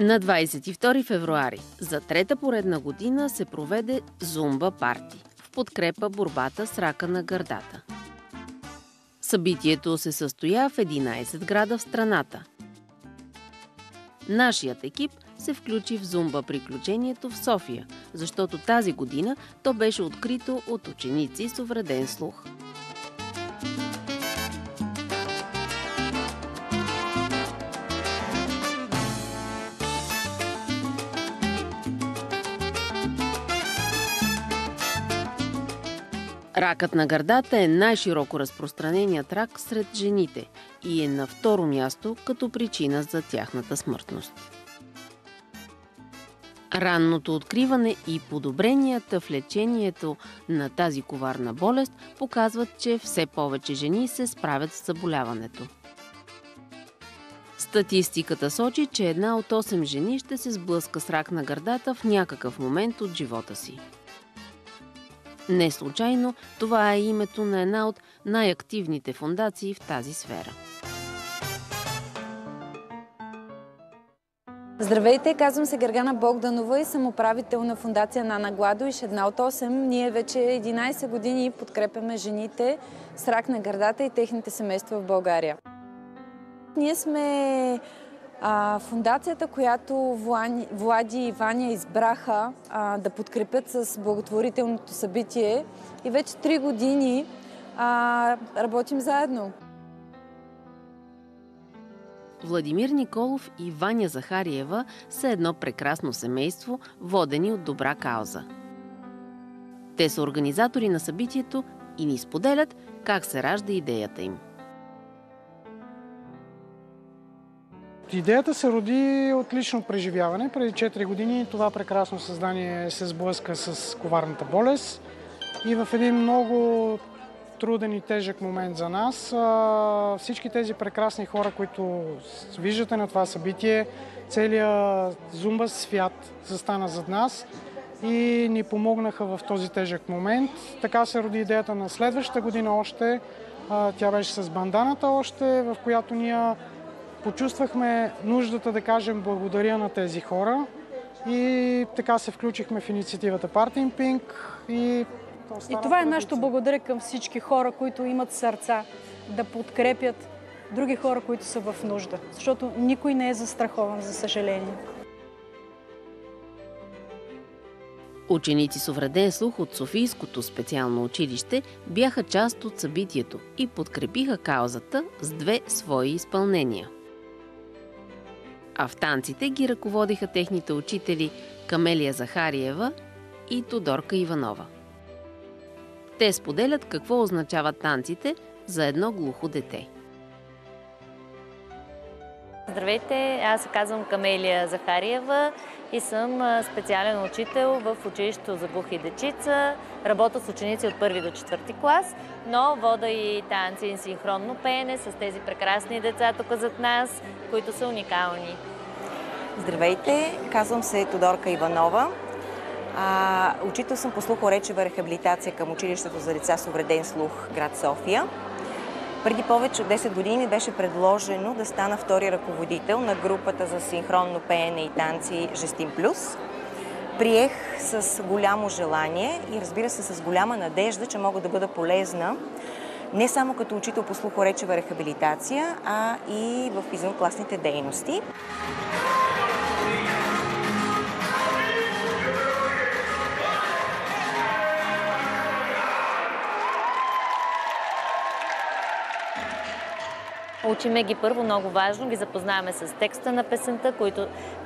На 22 февруари за трета поредна година се проведе Зумба парти в подкрепа борбата с рака на гърдата. Събитието се състоя в 11 града в страната. Нашият екип се включи в Зумба приключението в София, защото тази година то беше открито от ученици с увреден слух. Ракът на гърдата е най-широко разпространеният рак сред жените и е на второ място като причина за тяхната смъртност. Ранното откриване и подобренията в лечението на тази коварна болест показват, че все повече жени се справят с заболяването. Статистиката сочи, че 1 от 8 жени ще се сблъска с рак на гърдата в някакъв момент от живота си. Не случайно, това е името на една от най-активните фондации в тази сфера. Здравейте, казвам се Гергана Богданова и съм управител на фондация Нана Гладуиш, 1 от 8. Ние вече 11 години подкрепяме жените с рак на гърдата и техните семейства в България. Ние сме фондацията, която Влади и Ваня избраха да подкрепят с благотворителното събитие и вече 3 години работим заедно. Владимир Николов и Ваня Захариева са едно прекрасно семейство, водени от добра кауза. Те са организатори на събитието и ни споделят как се ражда идеята им. Идеята се роди от лично преживяване. Преди 4 години това прекрасно създание се сблъска с коварната болест и в един много труден и тежък момент за нас всички тези прекрасни хора, които виждате на това събитие, целият зумба свят застана зад нас и ни помогнаха в този тежък момент. Така се роди идеята на следващата година още. Тя беше с банданата още, в която ние почувствахме нуждата да кажем благодаря на тези хора и така се включихме в инициативата Party in Pink и това е нашето благодаря към всички хора, които имат сърца да подкрепят други хора, които са в нужда. Защото никой не е застрахован, за съжаление. Ученици с увреден слух от Софийското специално училище бяха част от събитието и подкрепиха каузата с 2 свои изпълнения. А в танците ги ръководиха техните учители Камелия Захариева и Тодорка Иванова. Те споделят какво означават танците за едно глухо дете. Здравейте, аз се казвам Камелия Захариева и съм специален учител в училището за глухи дечица. Работя с ученици от 1 до 4 клас, но вода и танци и синхронно пеене с тези прекрасни деца тук зад нас, които са уникални. Здравейте, казвам се Тодорка Иванова. Учител съм по слухоречева рехабилитация към училището за деца с увреден слух, град София. Преди повече от 10 години ми беше предложено да стана втори ръководител на групата за синхронно пеене и танци Жестим Плюс. Приех с голямо желание и разбира се с голяма надежда, че мога да бъда полезна не само като учител по слухоречева рехабилитация, а и в извънкласните дейности. Учиме ги първо, много важно, ги запознаваме с текста на песента,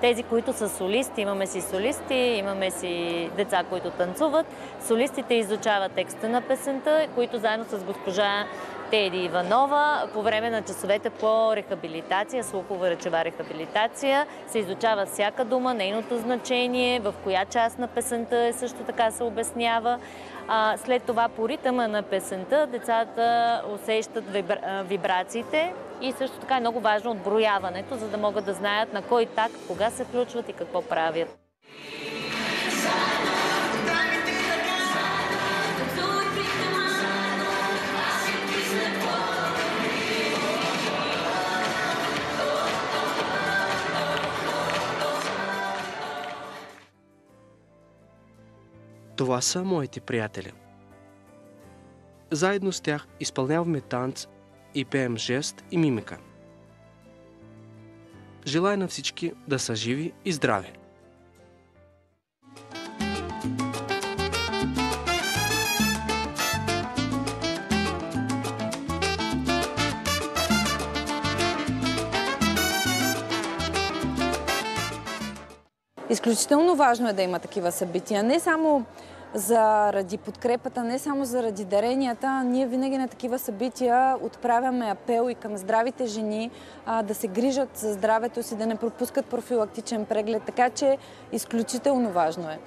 тези, които са солисти, имаме си солисти, имаме си деца, които танцуват. Солистите изучават текста на песента, които заедно с госпожа Теди Иванова по време на часовете по рехабилитация, слухова речева рехабилитация, се изучава всяка дума, нейното значение, в коя част на песента е също така се обяснява. След това по ритъма на песента децата усещат вибрациите и също така е много важно отброяването, за да могат да знаят на кой такт, кога се включват и какво правят. Това са моите приятели. Заедно с тях изпълняваме танц и пеем жест и мимика. Желая на всички да са живи и здрави! Изключително важно е да има такива събития. Не само заради подкрепата, не само заради даренията. Ние винаги на такива събития отправяме апел и към здравите жени да се грижат за здравето си, да не пропускат профилактичен преглед. Така че изключително важно е.